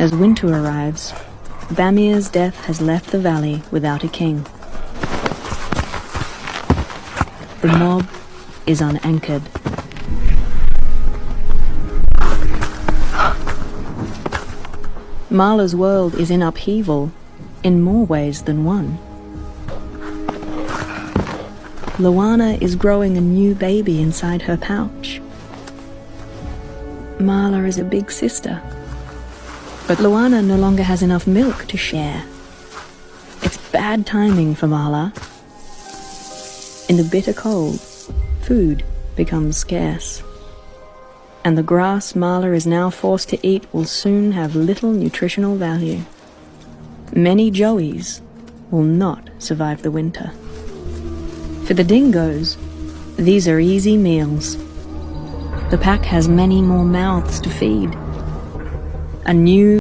As winter arrives, Bamir's death has left the valley without a king. The mob is unanchored. Marla's world is in upheaval in more ways than one. Luana is growing a new baby inside her pouch. Marla is a big sister. But Luana no longer has enough milk to share. It's bad timing for Marla. In the bitter cold, food becomes scarce. And the grass Marla is now forced to eat will soon have little nutritional value. Many joeys will not survive the winter. For the dingoes, these are easy meals. The pack has many more mouths to feed. A new